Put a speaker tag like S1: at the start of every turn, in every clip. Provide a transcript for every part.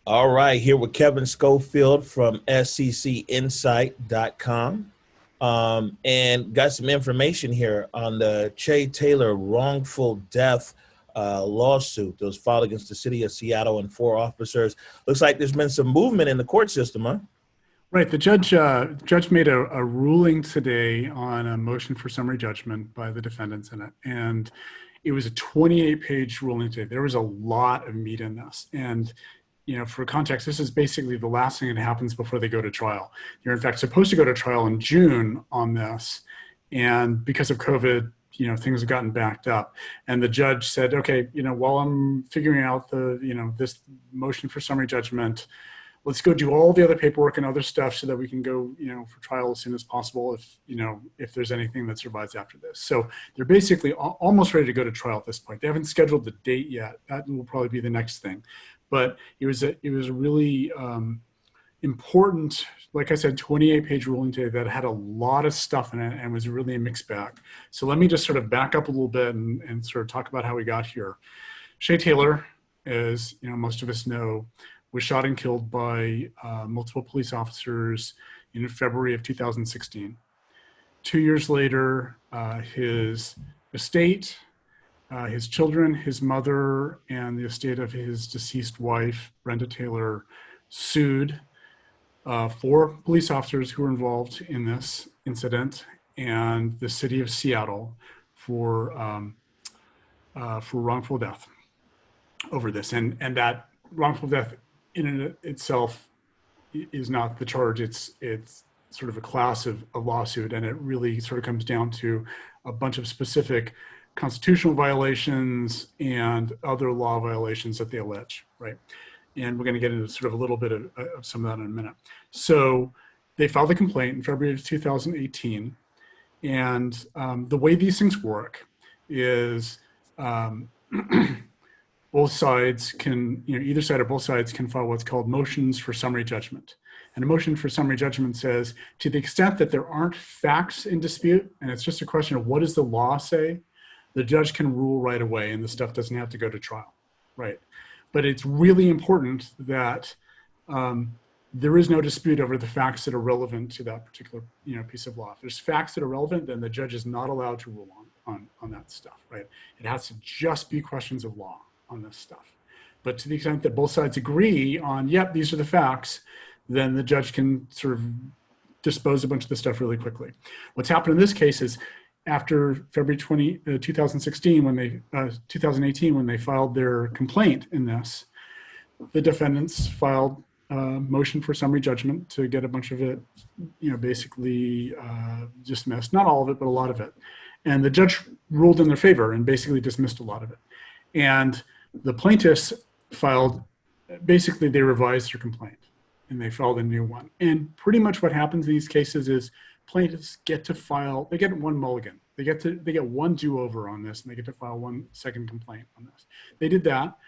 S1: All right, here with Kevin Schofield from sccinsight.com. And got some information here on the Che Taylor wrongful death lawsuit that was filed against the city of Seattle and four officers. Looks like there's been some movement in the court system, huh?
S2: Right. The judge made a ruling today on a motion for summary judgment by the defendants in it. And it was a 28-page ruling today. There was a lot of meat in this. And, for context, this is basically the last thing that happens before they go to trial. You're in fact supposed to go to trial in June on this. And because of COVID, things have gotten backed up. And the judge said, okay, while I'm figuring out this motion for summary judgment, let's go do all the other paperwork and other stuff so that we can go, for trial as soon as possible if there's anything that survives after this. So they're basically almost ready to go to trial at this point. They haven't scheduled the date yet. That will probably be the next thing. But it was a really important, like I said, 28-page ruling today that had a lot of stuff in it and was really a mixed bag. So let me just sort of back up a little bit and sort of talk about how we got here. Che Taylor, as most of us know, was shot and killed by multiple police officers in February of 2016. 2 years later, his estate, his children, his mother, and the estate of his deceased wife, Brenda Taylor, sued four police officers who were involved in this incident and the city of Seattle for wrongful death over this. And that wrongful death in and itself is not the charge. It's sort of a class of lawsuit, and it really sort of comes down to a bunch of specific constitutional violations and other law violations that they allege, right? And we're going to get into sort of a little bit of some of that in a minute. So they filed a complaint in February of 2018, and the way these things work is both sides can, either side or both sides can file what's called motions for summary judgment. And a motion for summary judgment says, to the extent that there aren't facts in dispute, and it's just a question of what does the law say, the judge can rule right away and the stuff doesn't have to go to trial, right? But it's really important that there is no dispute over the facts that are relevant to that particular piece of law. If there's facts that are relevant, then the judge is not allowed to rule on that stuff, right? It has to just be questions of law on this stuff. But to the extent that both sides agree on, yep, these are the facts, then the judge can sort of dispose a bunch of the stuff really quickly. What's happened in this case is after February 2018, when they filed their complaint in this, the defendants filed a motion for summary judgment to get a bunch of it, basically dismissed. Not all of it, but a lot of it. And the judge ruled in their favor and basically dismissed a lot of it. And the plaintiffs filed, basically they revised their complaint and they filed a new one. And pretty much what happens in these cases is plaintiffs get to file, they get one mulligan. They get one do-over on this, and they get to file one second complaint on this. They did that.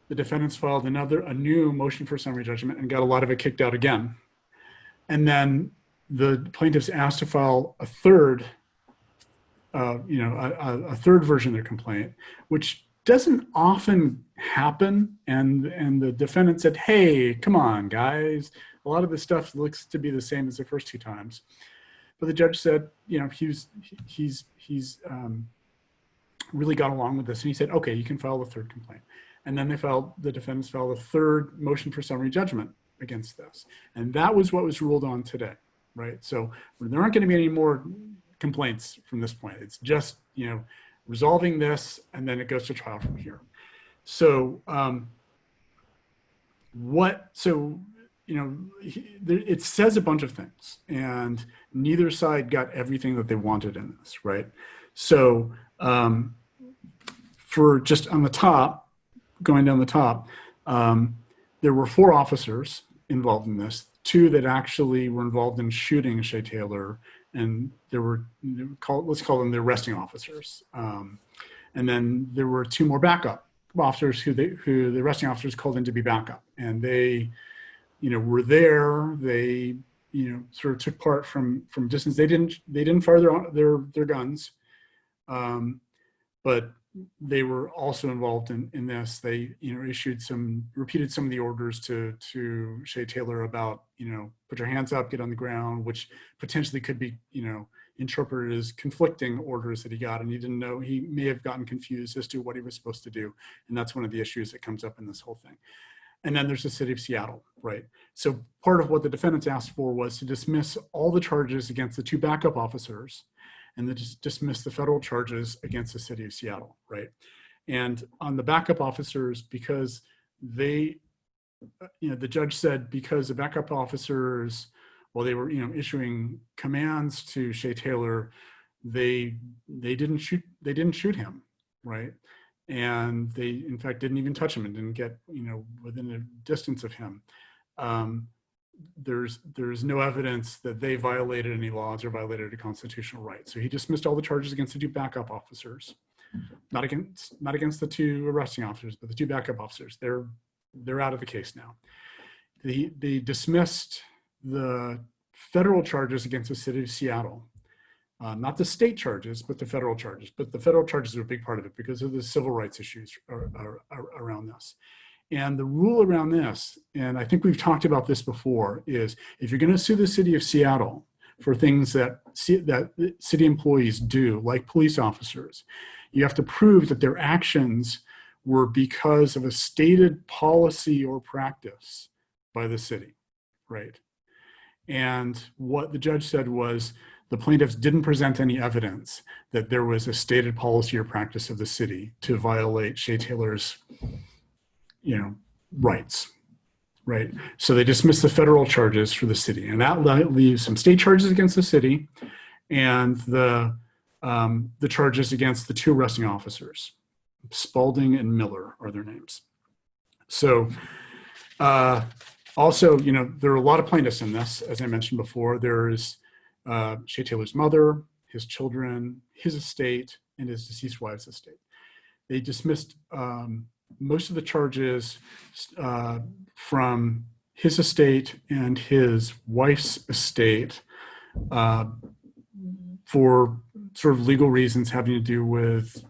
S2: The defendants filed a new motion for summary judgment and got a lot of it kicked out again. And then the plaintiffs asked to file a third, a third version of their complaint, which doesn't often happen. And the defendant said, hey, come on, guys. A lot of this stuff looks to be the same as the first two times. But the judge said, he's really got along with this. And he said, okay, you can file the third complaint. And then the defendants filed a third motion for summary judgment against this. And that was what was ruled on today, right? So there aren't going to be any more complaints from this point. It's just, resolving this, and then it goes to trial from here. So it says a bunch of things, and neither side got everything that they wanted in this, right? So for just on the top, going down the top, there were four officers involved in this, two that actually were involved in shooting Che Taylor, and there were, let's call them the arresting officers. And then there were two more backup officers who the arresting officers called in to be backup, and they were there. They, sort of took part from distance. They didn't fire their guns, but they were also involved in this. They, repeated some of the orders to Shay Taylor about, put your hands up, get on the ground, which potentially could be, interpreted as conflicting orders that he got. And he didn't know, he may have gotten confused as to what he was supposed to do. And that's one of the issues that comes up in this whole thing. And then there's the city of Seattle, right? So part of what the defendants asked for was to dismiss all the charges against the two backup officers and then just dismiss the federal charges against the city of Seattle, right? And on the backup officers, because they, the judge said because the backup officers, while they were, issuing commands to Shay Taylor, they didn't shoot him, right? And they, in fact, didn't even touch him and didn't get, within a distance of him. There's no evidence that they violated any laws or violated a constitutional right. So he dismissed all the charges against the two backup officers, not against the two arresting officers, but the two backup officers. They're out of the case now. They dismissed the federal charges against the city of Seattle. Not the state charges, but the federal charges. But the federal charges are a big part of it because of the civil rights issues around this. And the rule around this, and I think we've talked about this before, is if you're going to sue the city of Seattle for things that city employees do, like police officers, you have to prove that their actions were because of a stated policy or practice by the city, right? And what the judge said was the plaintiffs didn't present any evidence that there was a stated policy or practice of the city to violate Shay Taylor's, rights, right? So they dismissed the federal charges for the city, and that leaves some state charges against the city and the charges against the two arresting officers. Spalding and Miller are their names. So also, there are a lot of plaintiffs in this, as I mentioned before. There's Shay Taylor's mother, his children, his estate, and his deceased wife's estate. They dismissed most of the charges from his estate and his wife's estate for sort of legal reasons having to do with,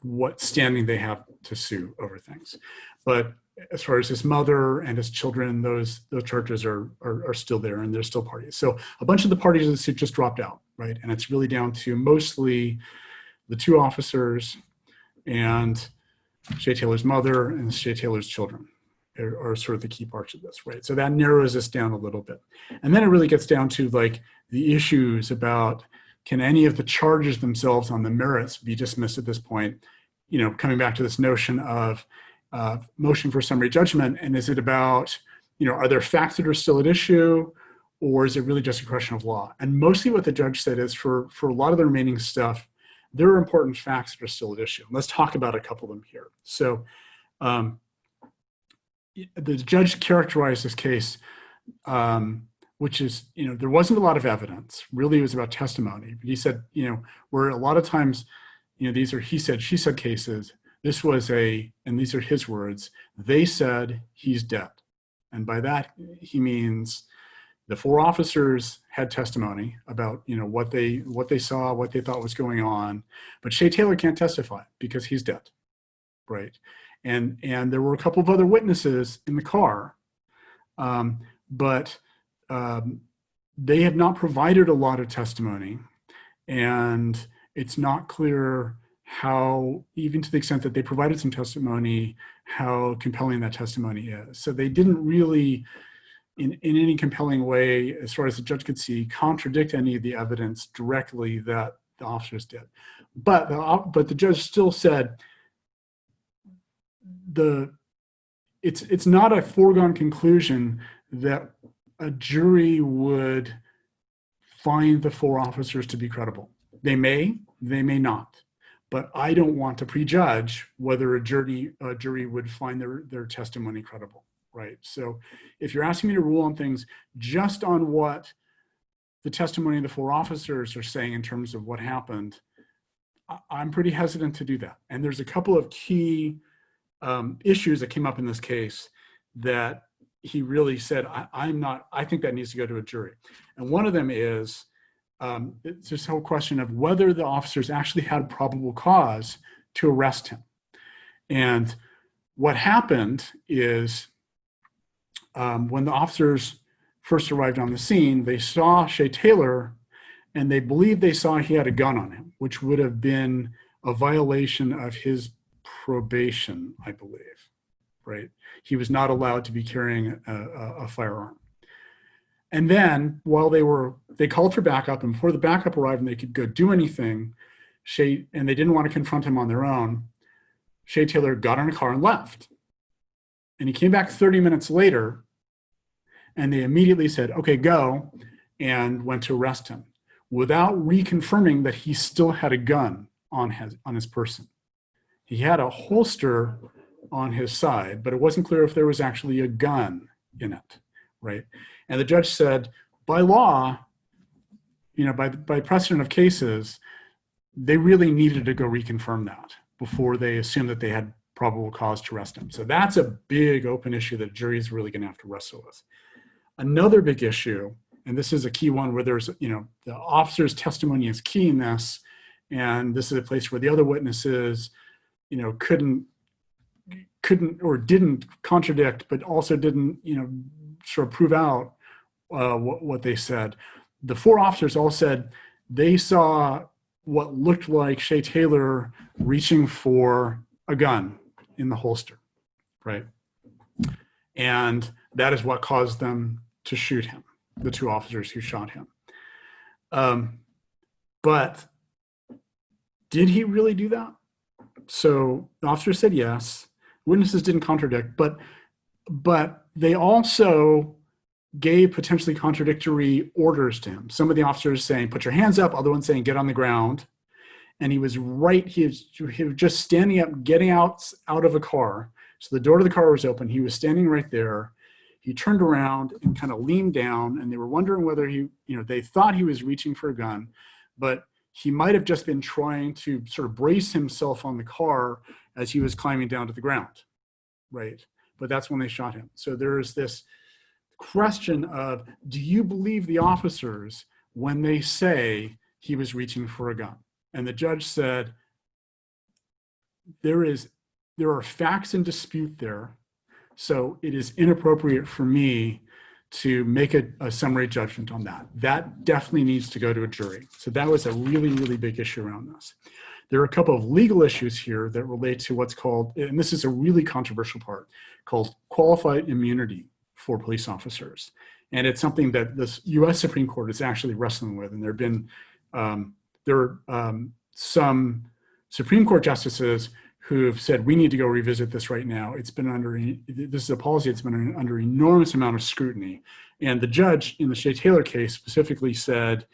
S2: what standing they have to sue over things. But as far as his mother and his children, those charges are still there and they're still parties. So a bunch of the parties of the suit just dropped out, right? And it's really down to mostly the two officers and Shay Taylor's mother and Shay Taylor's children are sort of the key parts of this, right? So that narrows this down a little bit. And then it really gets down to like the issues about, can any of the charges themselves on the merits be dismissed at this point? Coming back to this notion of motion for summary judgment, and is it about, are there facts that are still at issue, or is it really just a question of law? And mostly what the judge said is for a lot of the remaining stuff, there are important facts that are still at issue. Let's talk about a couple of them here. So the judge characterized this case, which is, there wasn't a lot of evidence. Really, it was about testimony. But he said, where a lot of times, these are he said, she said cases. This was and these are his words, they said he's dead. And by that, he means the four officers had testimony about, what they saw, what they thought was going on, but Shay Taylor can't testify because he's dead, right? And there were a couple of other witnesses in the car, but they have not provided a lot of testimony, and it's not clear how, even to the extent that they provided some testimony, how compelling that testimony is. So they didn't really, in any compelling way, as far as the judge could see, contradict any of the evidence directly that the officers did. But the judge still said it's not a foregone conclusion that a jury would find the four officers to be credible. They may not. But I don't want to prejudge whether a jury would find their testimony credible, right? So if you're asking me to rule on things just on what the testimony of the four officers are saying in terms of what happened, I'm pretty hesitant to do that. And there's a couple of key issues that came up in this case that he really said, I think that needs to go to a jury. And one of them is, it's this whole question of whether the officers actually had probable cause to arrest him. And what happened is when the officers first arrived on the scene, they saw Shay Taylor and they believed they saw he had a gun on him, which would have been a violation of his probation, I believe, right? He was not allowed to be carrying a firearm. And then while they called for backup, and before the backup arrived and they could go do anything, and they didn't want to confront him on their own, Shay Taylor got in a car and left. And he came back 30 minutes later, and they immediately said, okay, go, and went to arrest him without reconfirming that he still had a gun on his person. He had a holster on his side, but it wasn't clear if there was actually a gun in it, right? And the judge said, by law, by precedent of cases, they really needed to go reconfirm that before they assumed that they had probable cause to arrest him. So that's a big open issue that jury is really going to have to wrestle with. Another big issue, and this is a key one where there's, the officer's testimony is key in this, and this is a place where the other witnesses, couldn't or didn't contradict, but also didn't, sort of prove out what they said. The four officers all said they saw what looked like Shay Taylor reaching for a gun in the holster, right? And that is what caused them to shoot him, the two officers who shot him. But did he really do that? So the officer said yes. Witnesses didn't contradict, but they also gave potentially contradictory orders to him. Some of the officers saying, put your hands up, other ones saying, get on the ground. And he was just standing up, getting out of a car. So the door to the car was open. He was standing right there. He turned around and kind of leaned down, and they were wondering whether they thought he was reaching for a gun, but he might have just been trying to sort of brace himself on the car as he was climbing down to the ground, right? But that's when they shot him. So there's this question of, do you believe the officers when they say he was reaching for a gun? And the judge said, there are facts in dispute there, so it is inappropriate for me to make a summary judgment on that. That definitely needs to go to a jury. So that was a really, really big issue around this. There are a couple of legal issues here that relate to what's called, and this is a really controversial part, called qualified immunity for police officers. And it's something that the US Supreme Court is actually wrestling with. And there are some Supreme Court justices who have said, we need to go revisit this right now. This is a policy that's been under enormous amount of scrutiny. And the judge in the Shay Taylor case specifically said,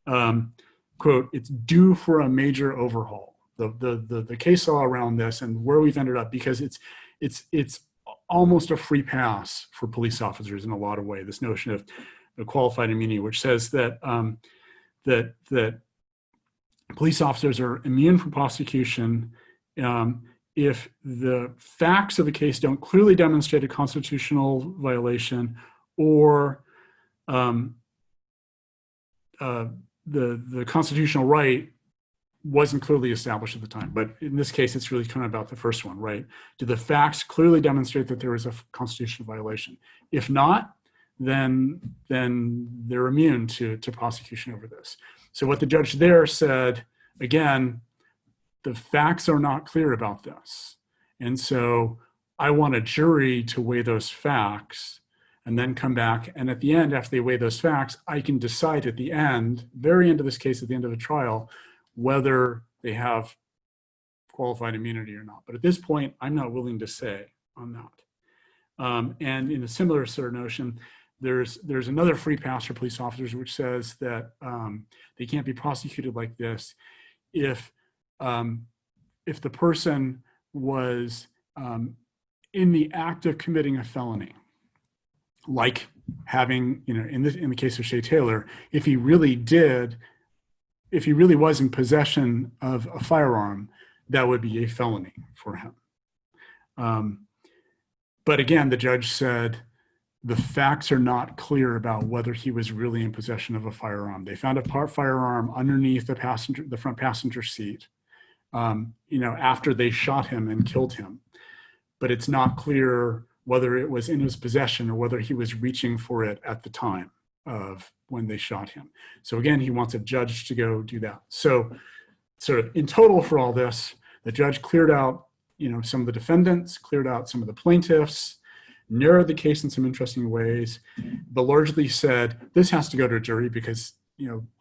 S2: quote, it's due for a major overhaul. The case law around this and where we've ended up, because it's almost a free pass for police officers in a lot of ways, this notion of qualified immunity, which says that that police officers are immune from prosecution if the facts of the case don't clearly demonstrate a constitutional violation, or the constitutional right wasn't clearly established at the time. But in this case, it's really kind of about the first one, right? Do the facts clearly demonstrate that there is a constitutional violation? If not, then they're immune to prosecution over this. So what the judge there said, again, the facts are not clear about this. And so I want a jury to weigh those facts and then come back. And at the end, after they weigh those facts, I can decide at the end, very end of this case, at the end of the trial, whether they have qualified immunity or not. But at this point, I'm not willing to say on that. And in a similar sort of notion, there's another free pass for police officers, which says that they can't be prosecuted like this if the person was in the act of committing a felony, like having, in the case of Shay Taylor, if he really was in possession of a firearm, that would be a felony for him. But again, the judge said the facts are not clear about whether he was really in possession of a firearm. They found a firearm underneath the front passenger seat. after they shot him and killed him. But it's not clear whether it was in his possession or whether he was reaching for it at the time of when they shot him. So again, he wants a judge to go do that. So sort of in total for all this, the judge cleared out, some of the defendants, cleared out some of the plaintiffs, narrowed the case in some interesting ways, but largely said, this has to go to a jury because,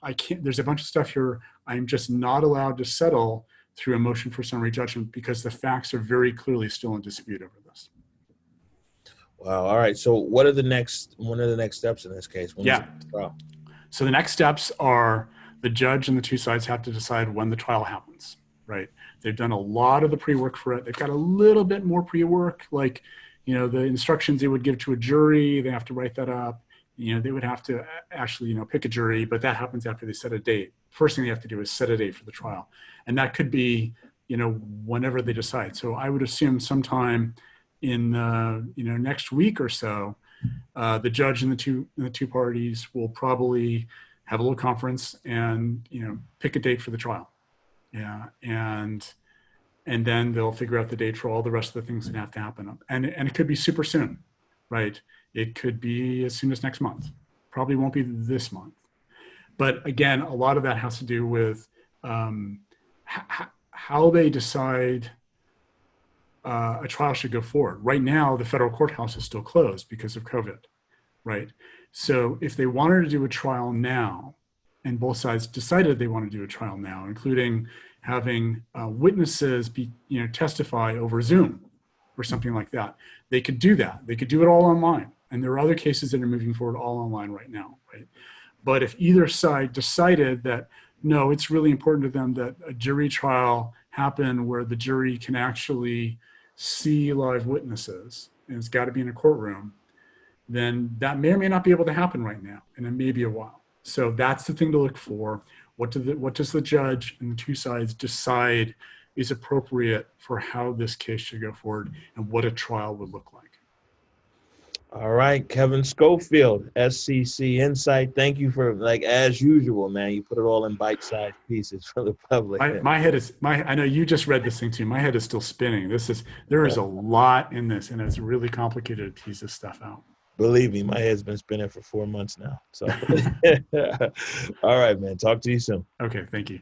S2: I can't, there's a bunch of stuff here I'm just not allowed to settle through a motion for summary judgment because the facts are very clearly still in dispute over this.
S1: Wow. All right. So what are the next steps in this case?
S2: So the next steps are the judge and the two sides have to decide when the trial happens, right? They've done a lot of the pre-work for it. They've got a little bit more pre-work, like, the instructions they would give to a jury, they have to write that up. They would have to actually, pick a jury, but that happens after they set a date. First thing they have to do is set a date for the trial. And that could be, whenever they decide. So I would assume sometime in, next week or so, the judge and the two parties will probably have a little conference and, pick a date for the trial. Yeah. And then they'll figure out the date for all the rest of the things that have to happen. And it could be super soon, right? It could be as soon as next month. Probably won't be this month. But again, a lot of that has to do with how they decide a trial should go forward. Right now, the federal courthouse is still closed because of COVID, right? So if they wanted to do a trial now, and both sides decided they want to do a trial now, including having witnesses testify over Zoom or something like that, they could do that. They could do it all online. And there are other cases that are moving forward all online right now, right? But if either side decided that, no, it's really important to them that a jury trial happen where the jury can actually see live witnesses, and it's got to be in a courtroom, then that may or may not be able to happen right now, and it may be a while. So that's the thing to look for. What does the judge and the two sides decide is appropriate for how this case should go forward and what a trial would look like?
S1: All right, Kevin Schofield, SCC Insight. Thank you for, as usual, man. You put it all in bite-sized pieces for the public.
S2: My head is I know you just read this thing too. My head is still spinning. There is a lot in this, and it's really complicated to tease this stuff out.
S1: Believe me, my head's been spinning for 4 months now. So, all right, man. Talk to you soon.
S2: Okay, thank you.